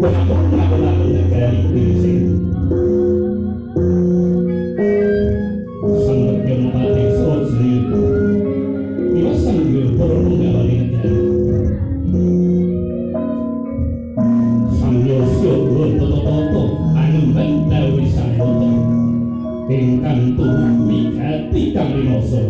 Penakut-penakut negari Gresik. Sang Megeng Pati Srojaya Iwas Sanggul Purunggawati negari. Sang Yosya Toto Anemban Dawi Sang Toto ingkang tuhu wigati kang rinasa.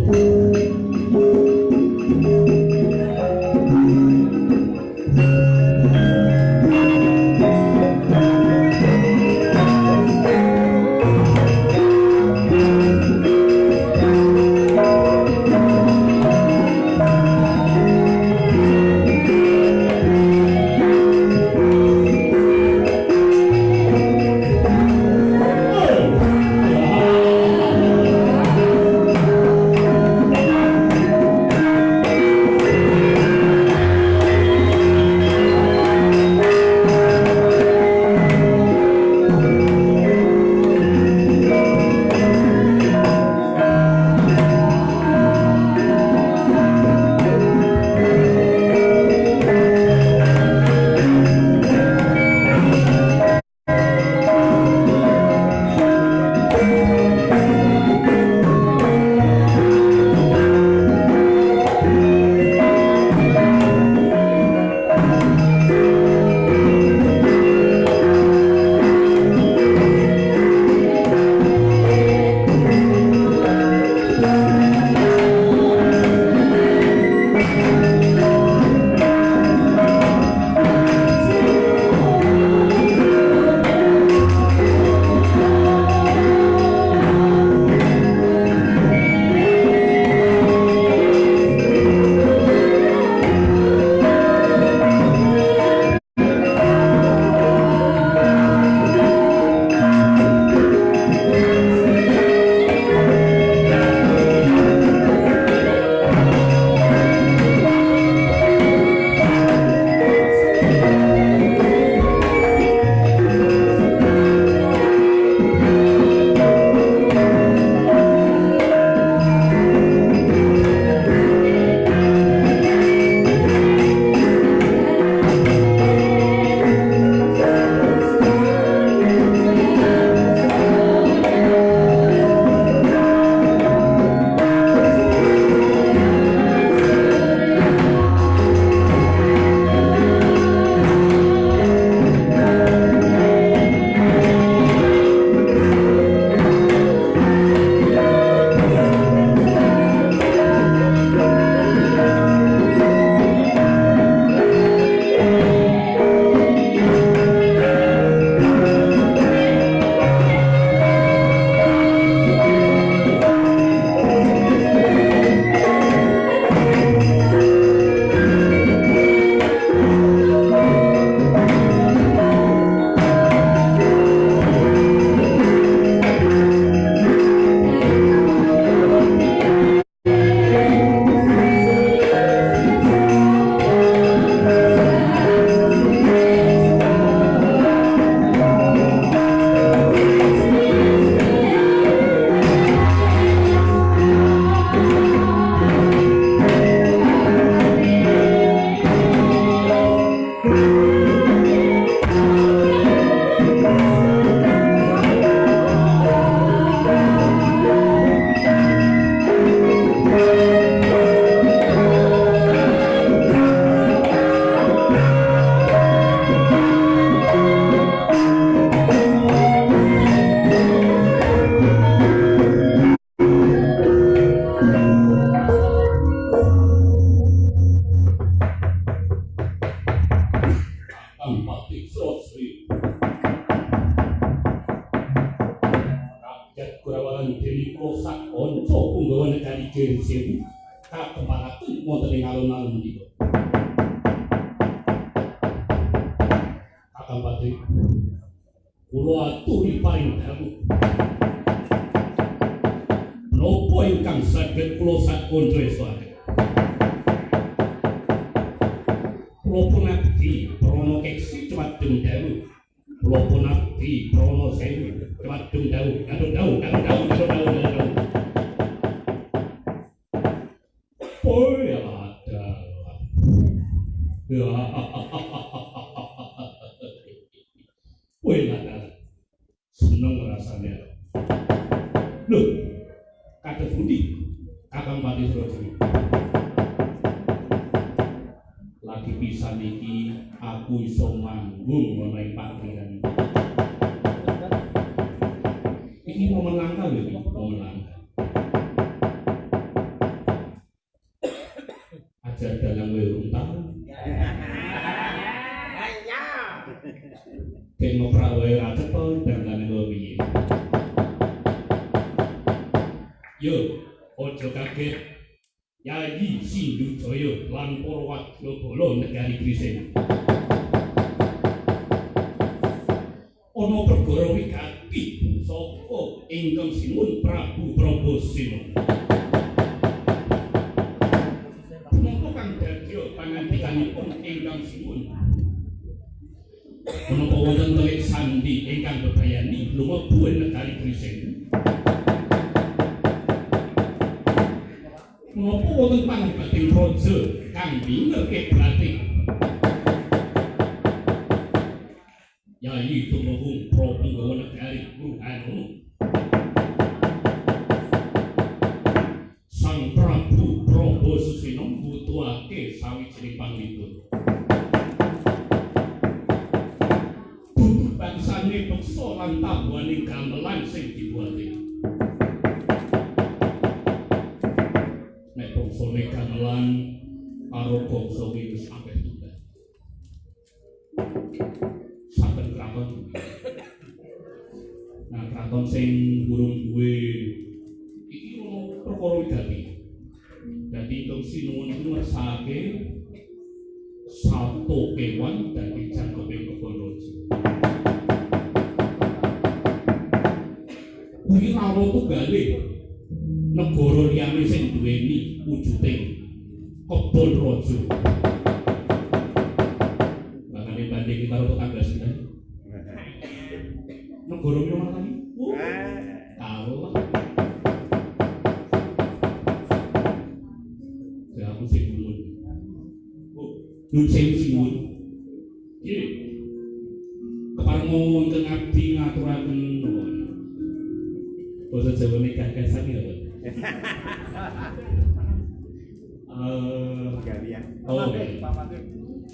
Gresik kakemparaken wonten ing alun-alun menika. Kakang Patih, kula aturi paring dawuh. Napa ingkang saged kula sakondha esuk? Kula pun abdi prana keksi cemadeng dawuh. Kula pun abdi prana sewu cemadeng dawuh. Dawuh. Oh ya ada. Ya. Kowe lah seneng rasanya. Loh, kados pundi Kakang Pati Surajawi? Lagi pisan iki aku iso manggung menawi pakliran. Iki momen langka lho iki, momen langka. Ajar dalang weruh tahu. Kayak ngoprak wae ra cetok dandane kok piye. Yo, ojo kaget. Yayi Sindhujaya lan para wadyabala negari Grising. Ana perkara wigati saka ingkang sinuwun Prabu Prabasena. Menapa kang dadi pangandikanipun ingkang sinuwun? Menapa wonten telik sandi ingkang bebayani lumebu negari Grising? Menapa wonten pangbating raja kang bingerke blatik? Yayi tumahung Prabu negari Bruhanono. Sang Prabu Prabasena mbutuhake sawijining panglipur. Dudu bangsane beksa lan tabuhaning gamelan sing dibuate. Nek bangsane gamelan karo bangsa wis akeh tunggal. Saben kraton. Nah, kraton sing burung duwe iki ono perkara wigati. Dadi ingkang sinuwun iku ngersakake satu kewan dadi jangkeping Kebon-raja. Kuwi ora tunggale negara liyane sing duweni wujuding Kebon-raja. Makane banding karo tetangga sinten? Negara Minangkabau. Tahu lah. Ya aku sing nuwun. Nun sewu sinuwun. Nggih. Kepareng wonten abdi ngaturaken basa Jawane gagasan ya, Pak. Galian.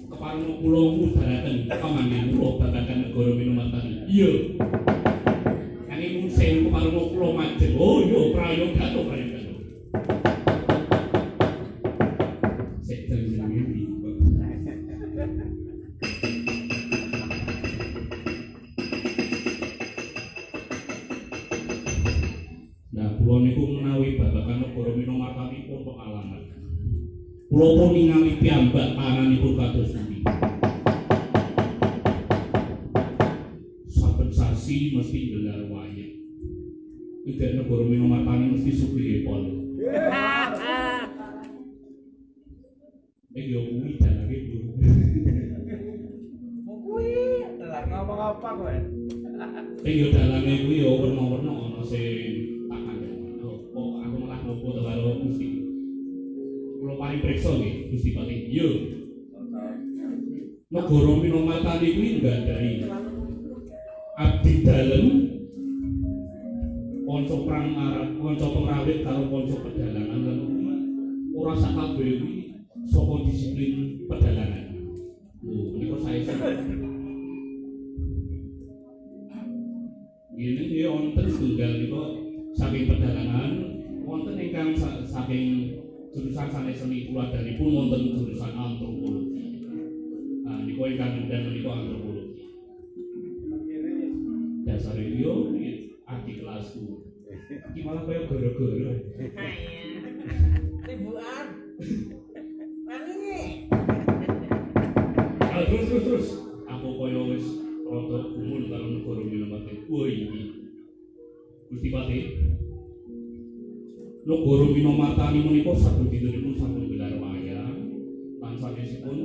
Kepareng kula ngudaraken pamanggen kula babagan negara Minangkabau. Iya. Kane nun sewu kepareng kula majeng. Oh iya, prayoga to prayoga. Kula niku menawi babagan negara Minangkabau pun pengalaman. Kula pun ningali piyambak panganipun kados pundi. Saben sasi mesti gelar wayang. Iki negara Minangkabau mesti sugih pol. Yo kuwi dalane Bu. Kuwi dalan ngapa-ngapa kowe. Yo dalane kuwi yo werna-werna ana sing aku malah ngopo to karo Gusti. Kula paring priksa nggih Gusti Pati. Yo. Negara Minangkabau kuwi nggadhahi abdi dalem, kanca perang arep, kanca pengrawit karo kanca pedalangan lan ora sak kabeh kuwi saka disiplin pedalangan. Lho, menika saya ini wonten setunggal niku saking pedalangan, wonten ingkang saking jurusan sanes seni tuladhanipun wonten jurusan antropologi. Nah, niku ingkang ngendhan menika antropologi. Dasar yo adik kelasku. Iki malah kaya gara-gara. Ribuan. Terus aku kaya wis rada gumun karo negara Minangkabau. Woi iki Gusti Pati, negara Minangkabau menika sabudinipun sampun gelar wayang lan sanesipun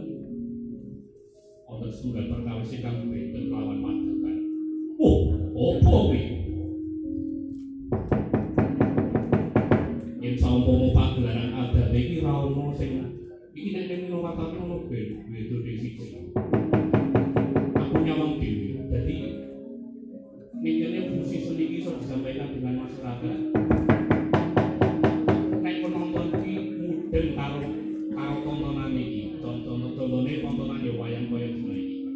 wonten setunggal perkawis ingkang benten lawan Magetan. Oh, apa kuwi? Yen saumpama pagelaran adat iki ra ono sing iki nek Minangkabau ono beda siji. Aku nyawang dhewe. Dadi sampaikan dengan masyarakat. Nek penonton iki mudeng karo tontonan iki. Contone tontonan ya wayang kaya dina iki.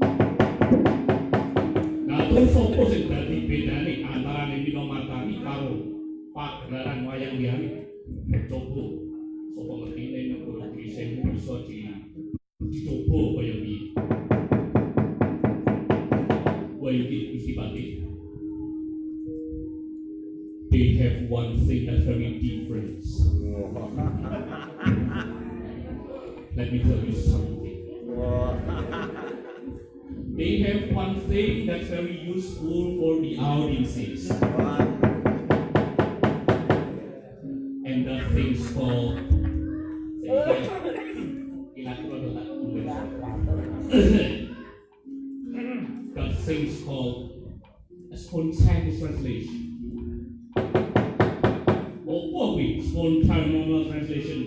Nah, terus opo sing dadi bedane antarané Minomartani karo pagelaran wayang liyane? Coba sapa ngertine nek ora bisa dicoba kaya piye. They have one thing that's very different. Let me tell you something. They have one thing that's very useful for the audiences. And that thing's called that thing's called a spontaneous translation. Apa kuwi spontaneous translation?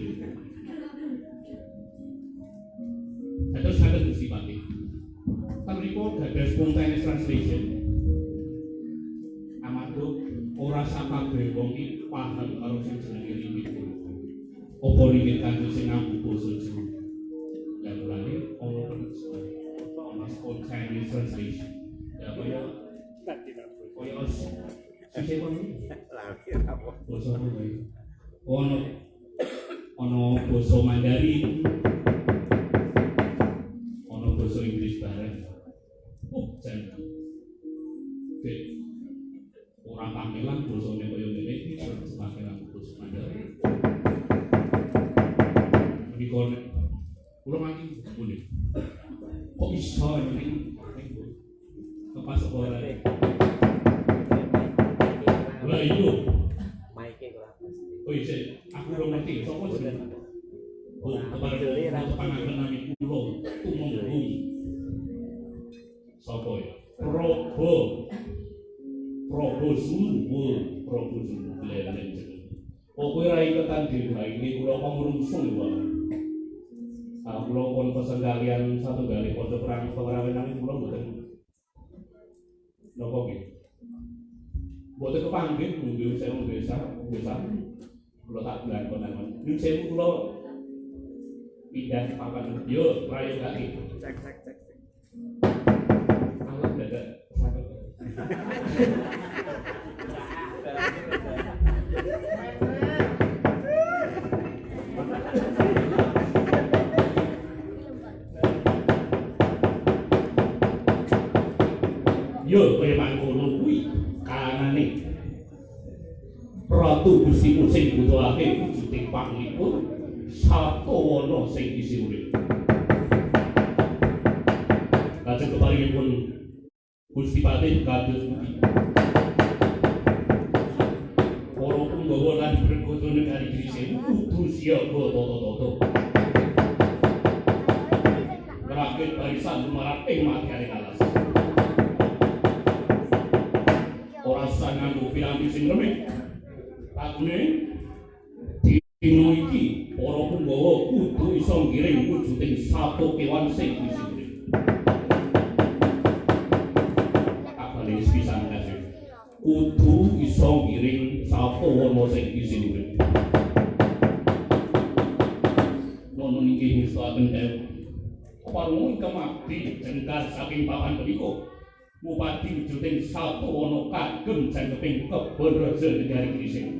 Terus ngaten Gusti Pati. Mriku gadah spontaneous translation. Amarga ora sakabeh wong iki paham karo sing jenenge limit. Apa limit kanggo sing nganggo basa Jawa? Lah mulane ana penulisan. Ana spontaneous translation. Ya kaya sing basa apa iki? Ono basa Mandarin, ono basa Inggris bareng. Jan. Orang panggilan bosone kaya ngene iki semakin aku basa Mandarin. Menika kula mati ngene. Kok iso ngene iki? Kepas ora. Lah iyo. Maike ora pas. Oh iya, aku ora ngerti sapa jenenge. Oh, kepada pangakenan kula tumenggung. Sapa ya? Probo Zulu. Leren jeneng. Oh kowe ra iketan dhewe iki kula pamrungsung wae. Kula pun pesen kalian satu kali foto perang pewarangan kula mboten. Napa nggih? Mboten kepanggih nunggu sewu desa. Kula tak bilang konan. Nyun sewu kula pindah papan yo rayo kaki. Cek. Alat dadak sakit. Yo kaya mangkono kuwi kanane Ratu Gusti sing butuhake wujuding panglipur Satowana sing isi urip. Lajeng keparingipun Gusti Patih kados pundi. Para punggawa lan bergoto negari Grisik kudu siaga tata-tata. Rakit barisan lumarat ing matyane alas. Ora usah nganggo piranti sing remeh. Takune dina iki para punggawa kudu iso ngiring wujuding satu kewan sing isi urip. Apane pisan kasih. Kudu iso ngiring Satowana sing isi urip. Nono niki ngestaken keparungu ingkang abdi jengkar saking papan punika. Bupati wujuding Satowana kagem jangkeping kebon raja negari Grisik.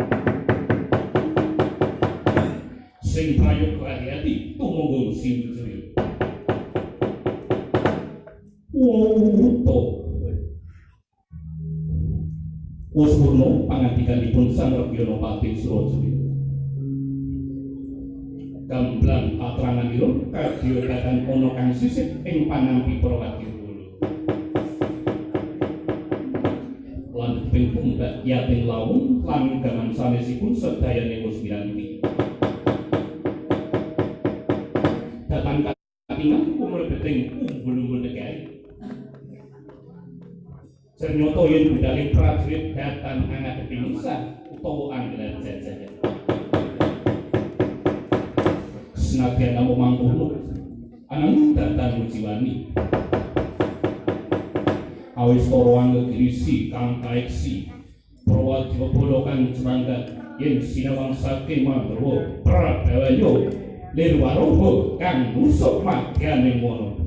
Sing prayoga hati tumunggung Sindri. Wuto. Waspurno pangandikanipun Sang Regana Patih Surajaya. Gamblang katranganipun kadhiyadakan ana kang sisih ing panampi Prawati. Lan ping pundak yating lawung lan gaman sanesipun sedayane wis miranti. Datang katingan kumlebeting umbul-umbul negari. Ternyata yen budhaling prajurit datang ngadhepi musuh utawa anggelan jajahan. Senadyan namung mangkono ananging datang mujiwani. Awis toro anggegrisi kang kaeksi Prawati wajib bolokan semangga yen sinawang saking Mandrawa Pradawayo Lirwaroha kang nusuk madyaning wana.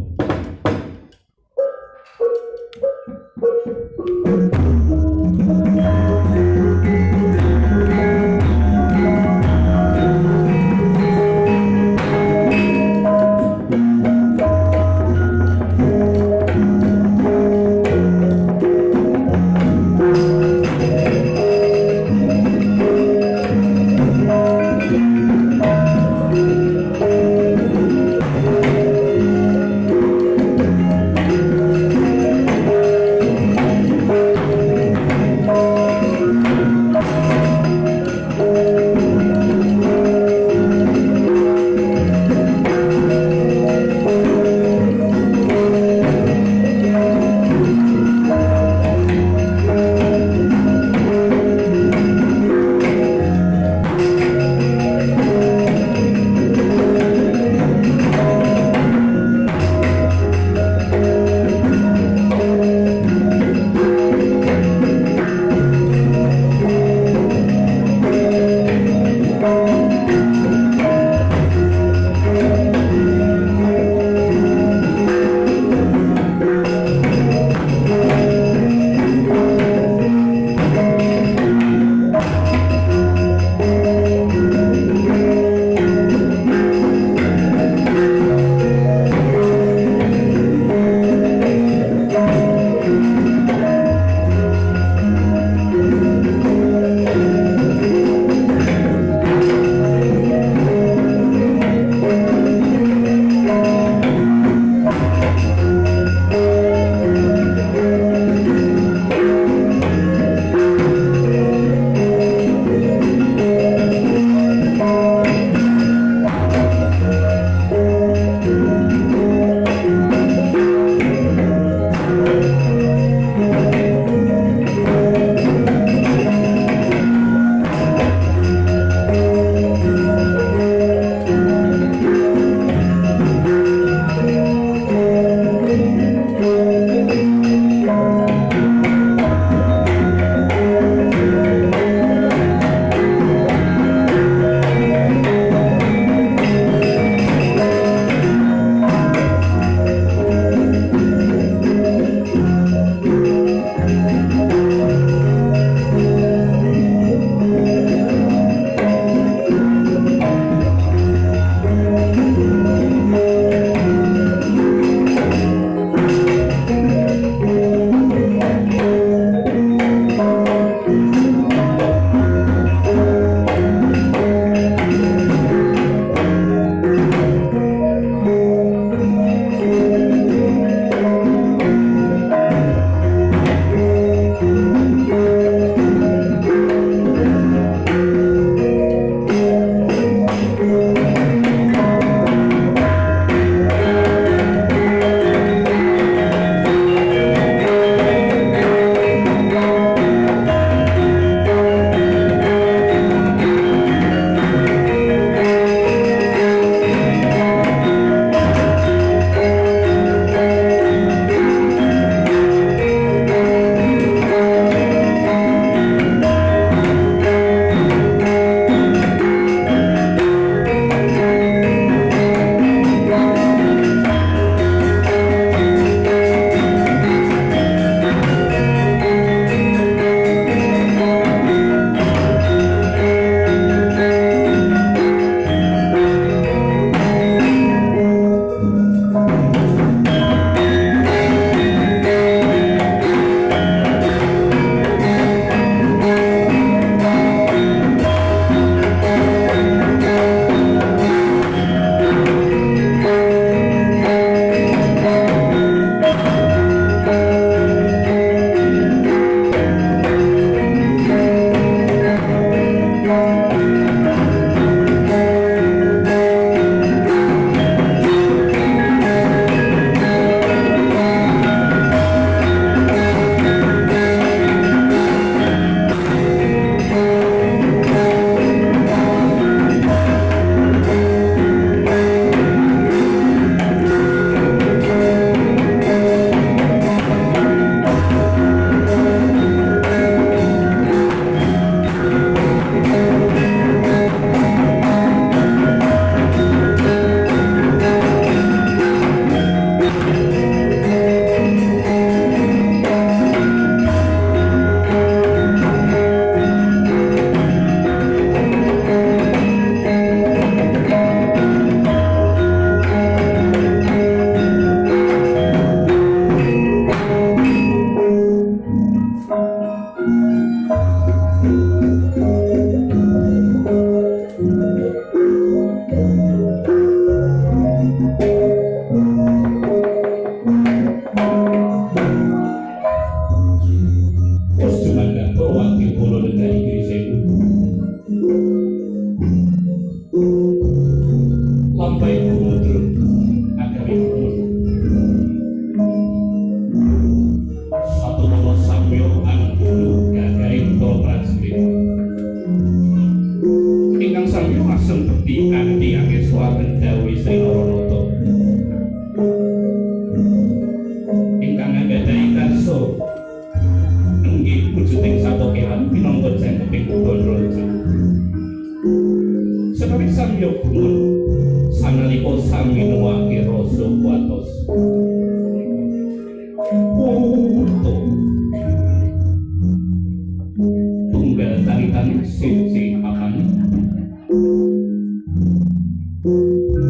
sing papan.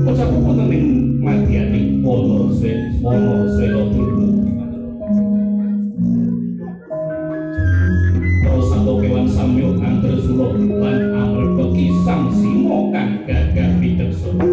Ucapku wonten ing madyaning Wono Swela Durna. Prasato kewan samyo Antarsura lan amarga Sang Sima kang gagah wicaksana.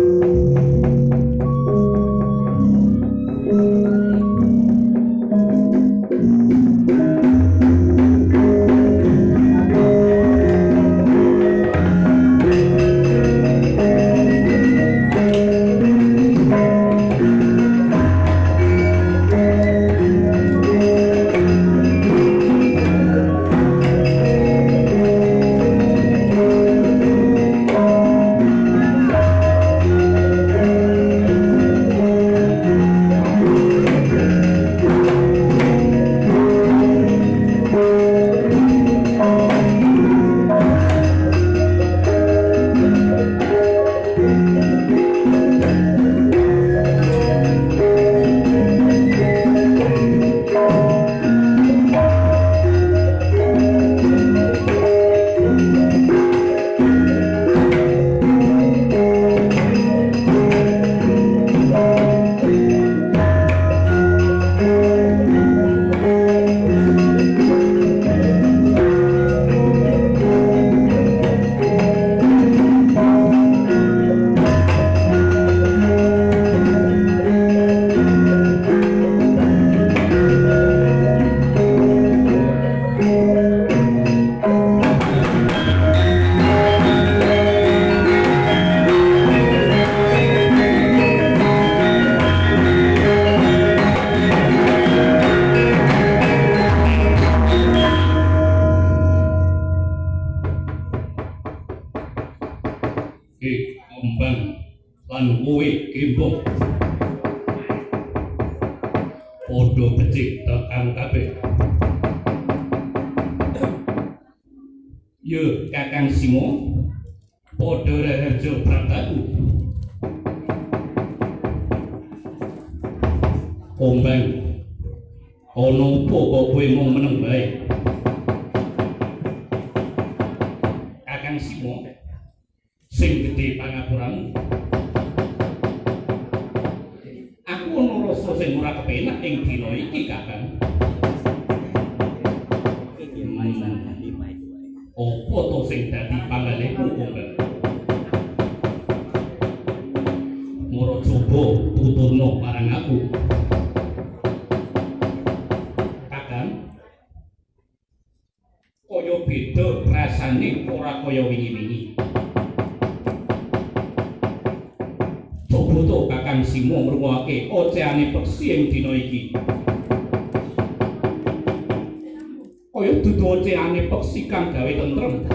Kembang lan kowe gembok padha becik tekan kabeh. Yo Kakang Sima padha raharja prataku. Kombang ana apa kok kowe mung meneng bae? Kakang Sima sing gedhe pangapuramu. Aku ana rasa sing ora kepenak ing dina iki, Kakang. Apa to sing dadi panggalihmu, Kombang? Mara coba tuturno marang aku. Kakang, kaya beda rasane ora kaya wingi-wingi. Coba to Kakang Sima ngrungokake oceane peksi ing dina iki. Kaya dudu oceane peksi kang gawe tentrem.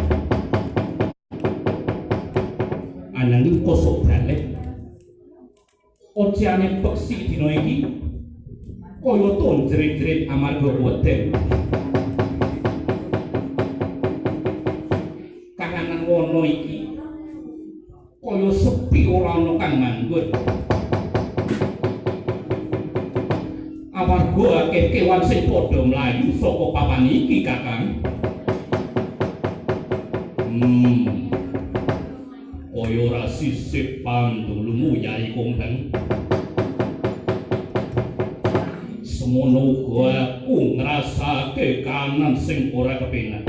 Ananging kosok balik. Oceane peksi dina iki kaya to jerit-jerit amarga weden. Kahanan wana iki kaya sepi ora ana kang manggon. Amarga akeh kewan sing padha mlayu saka papan iki, Kakang. Kaya ora sisih pandulumu Yai Kombang. Semono uga aku ngrasake kanan sing ora kepenak.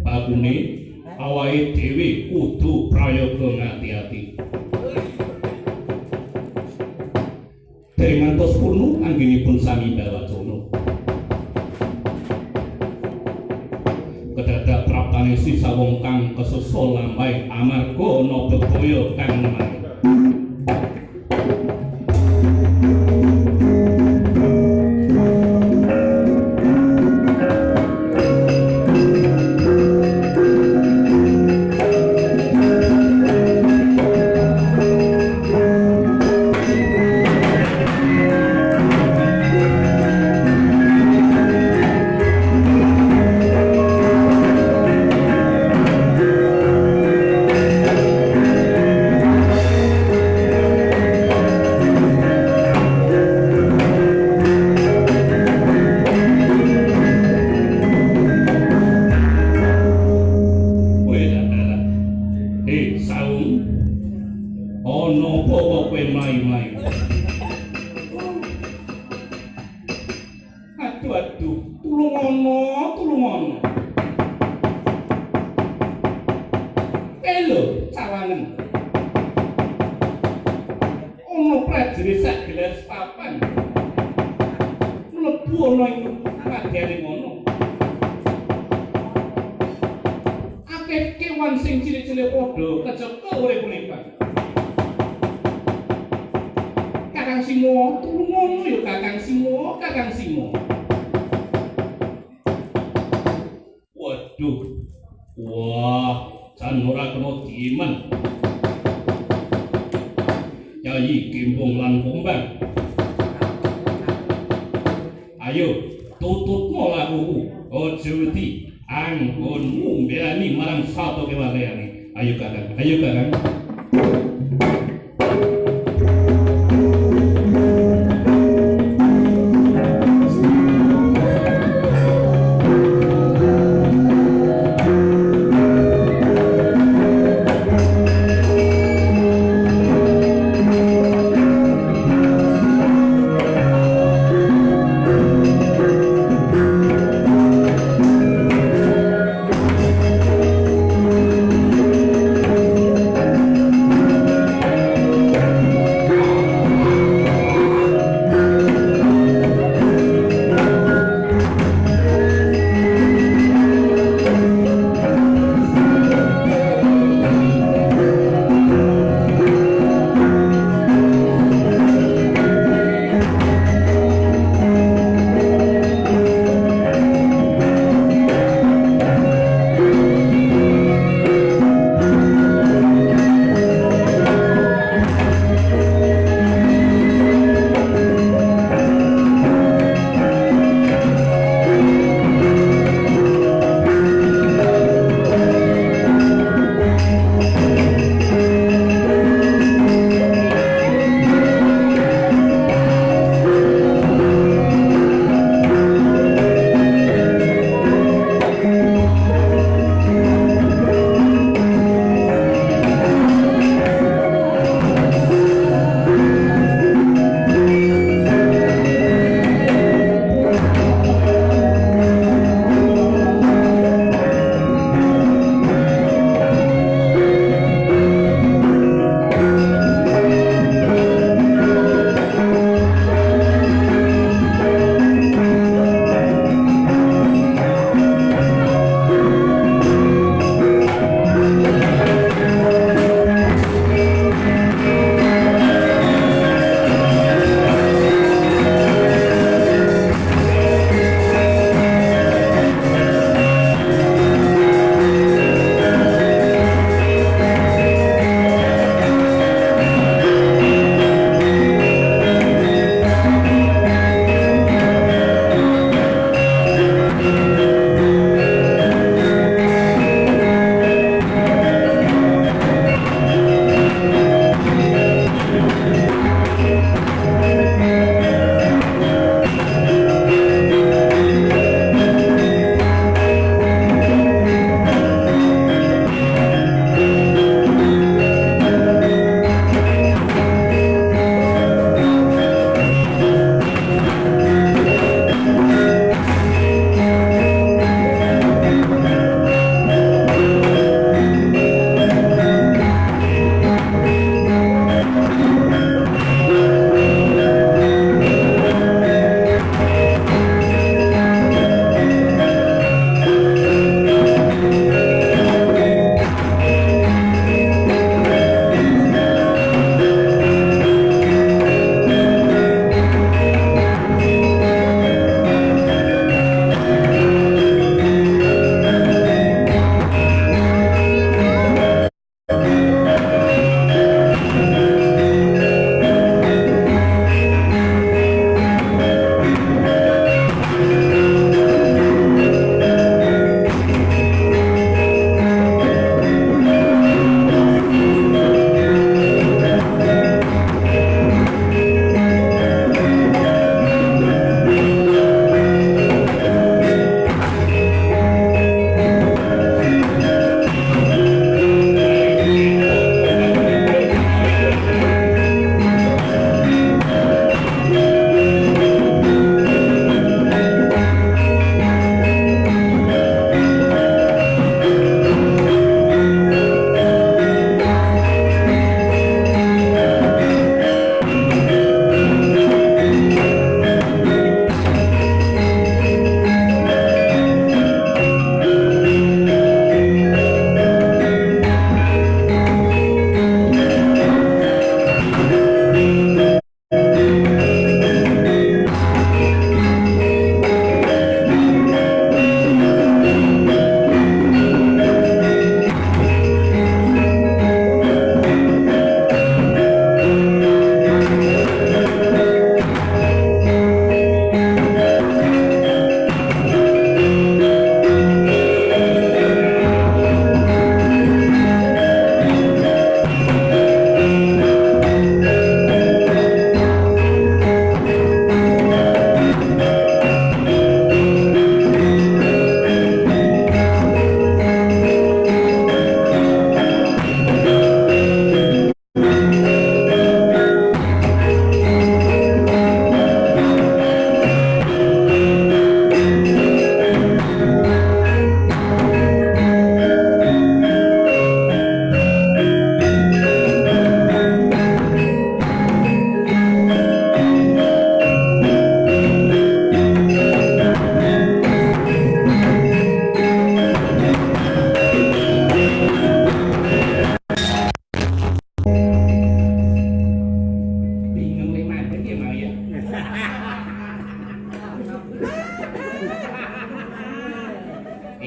Babune awake dhewe kudu prayoga ngati-ati. Dereng ngantos purnu anggenipun sami Bawacana. Kedadak praptane sisa wong kang kesesa lambai amarga ana bebaya kang nemani. aduh, tulungono. Lho, cawangan. Ono prajurit sak gelas papan. Mlebu ana ing radyane ngono. Akeh kewan sing cilik-cilik padha kecekel urip-uripan. Kakang Simo, tulungono ya Kakang Simo. Waduh. Wah, jan ora kena diemen. Yayi Gimbung lan Kumbang. Ayo, tutupno lakuku. Aja wedi anggonmu mbelani marang satu kewaliane. Ayo Kakang.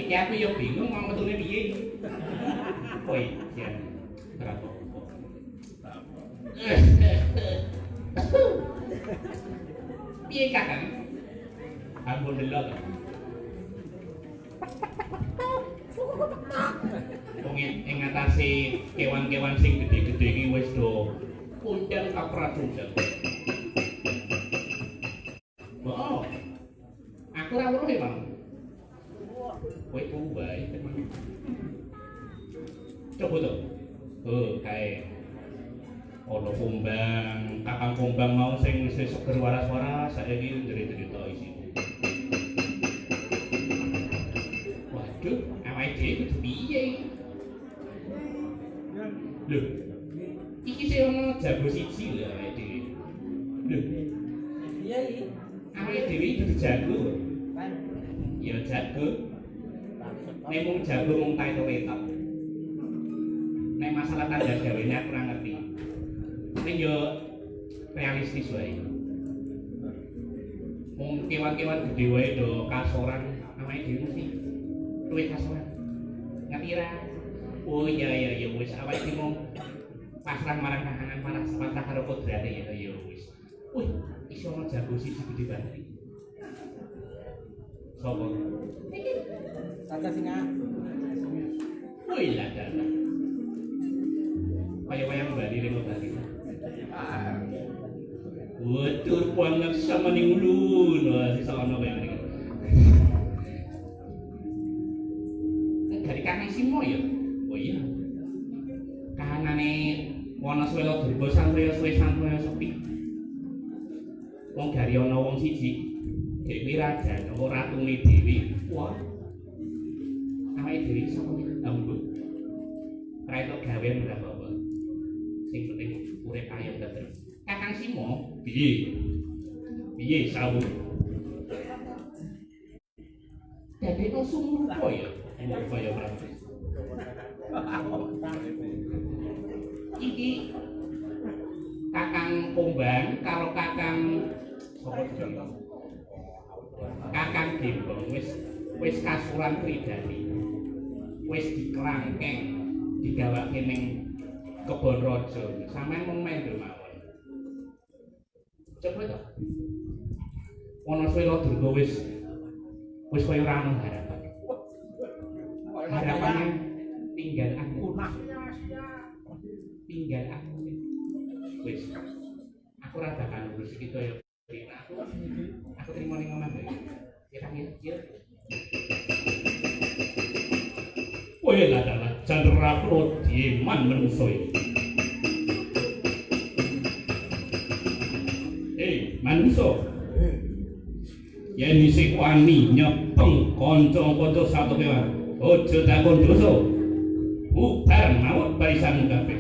iki aku ya bingung mau metune piye. Kowe yen ora apa. Piye Kakang? Ampun delok. Wong ing atase kewan-kewan sing gedhe-gedhe iki wis do puncak kaprajurit. Oh. Aku ora weruh ya, Bang. Kowe turu wae teman. Coba to. Kae ono kumbang, kakang kumbang mau sing wis seger waras-waras saiki njerit-njerita isi. Waduh, awake dhewe kudu piye? Lho. Iki sing ono jago siji lho awake dhewe. Lho. Iya iki. Awake dhewe kudu jago. Ya jago. Nek mung jago mung tae wetok. Nek masalah tanda gawene aku ora ngerti. Nek yo realistis wae. Mung kewan-kewan gedhe wae do kasoran awake dhewe mesti luwih kasoran. Ngerti ra? Oh iya wis awake dhewe mung pasrah marang kahanan pasrah karo kodrate ya wis. Wih, iso ono jago siji gedhe banget. Sopo? Tanda singa. Wih lah dana. Wayang-wayang Bali lima Bali. Waduh banget sama ning ulun. Wah, sisa ono kaya ngene. Dari Kakang Simo ya? Oh iya. Kahanane Wonoswelo Durga Santriya Santriya sepi. Wong gari ana wong siji. Dewi Raja, ora ratune Dewi. Wah. Awake dhewe sapa iki? Ambut. Ora entuk gawean ora apa-apa. Sing penting urip ayo terus. Kakang Simo, piye? Piye sawur? Dadi to sumur apa ya? Sumur kaya berarti. Iki Kakang Kumbang karo Kakang sapa jenenge? Kakang Gembong wis kasuran pribadi. Wis dikerangkeng digawake ning kebon raja. Sampeyan mung mendel mawon. Coba to. Wonoswelo Durga wis kaya ora ana harapan. Harapannya tinggal aku. Tinggal aku. Wis. Aku ora bakal ngurus iki to ya. Aku terima ning omah bae. Ya kan ya. Kowe adalah Chandra Prodhiman menungso iki. Manungso. Yen isih wani nyepeng kanca-kanca satu kewan, aja takon dosa. Bubar mawon barisanmu kabeh.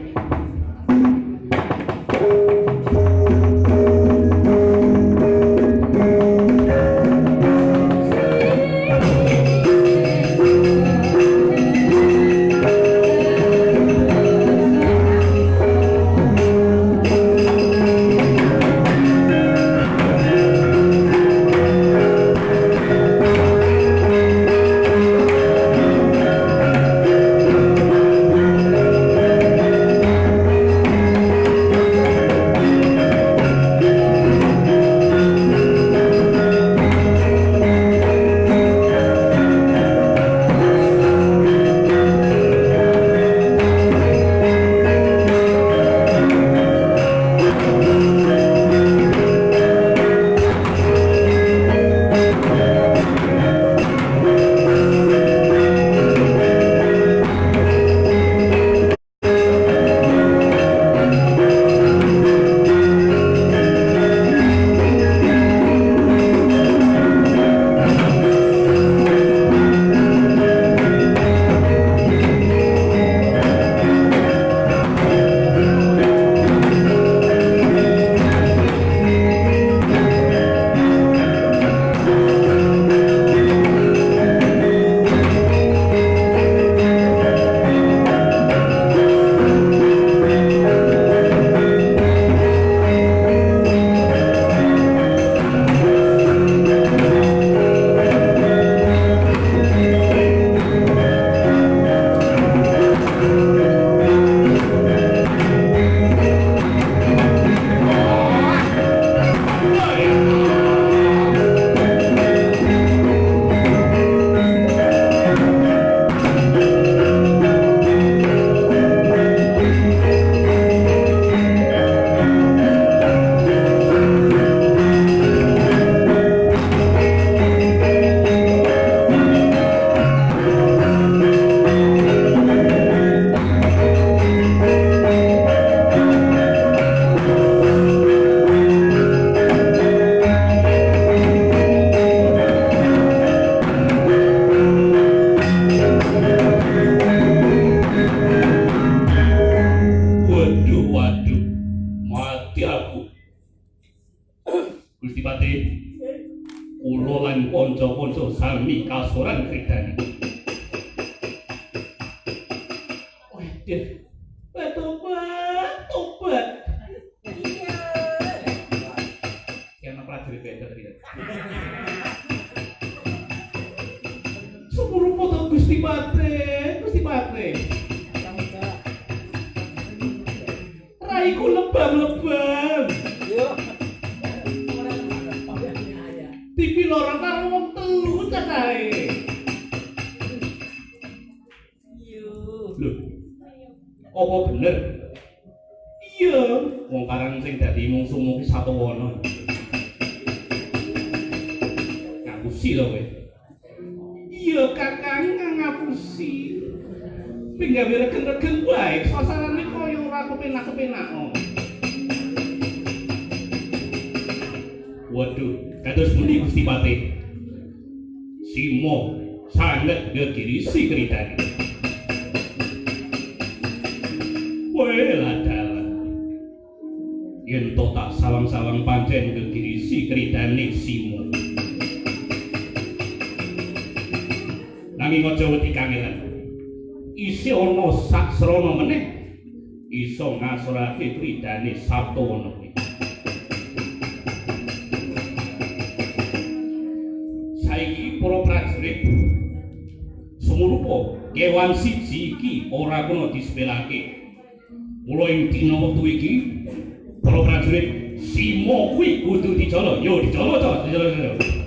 Kula lan kanca-kanca sami kasoran kridani. Waduh. Tobat. Iya. Yang prajurit beda tidak. Sepuluh foto Gusti Patre. Raiku lebam. Yo. TV lorong karo wong telu cacahe. Yo. Lho. Apa bener? Iya, wong karang sing dadi mungsuh-mungsuh Satowana. Ngapusi lho kowe. Iya, Kakang ngapusi. Pinggawe regen-regen wae, sasarane kaya ora kepenak-kepenak kok. Waduh, kados pundi Gusti Pate? Simo sanget gegirisi kridani. Wela dalan. Yen to tak sawang-sawang pancen gegirisi kridane Simo. Nanging aja wedi kangelan. Isi ana saksrana meneh iso ngasorake kridane Satowana kuwi. Saiki para prajurit sumurupa kewan siji iki ora kena disepelake. Mula ing dina wektu iki para prajurit Simo kuwi kudu dijala. Yo dijala to.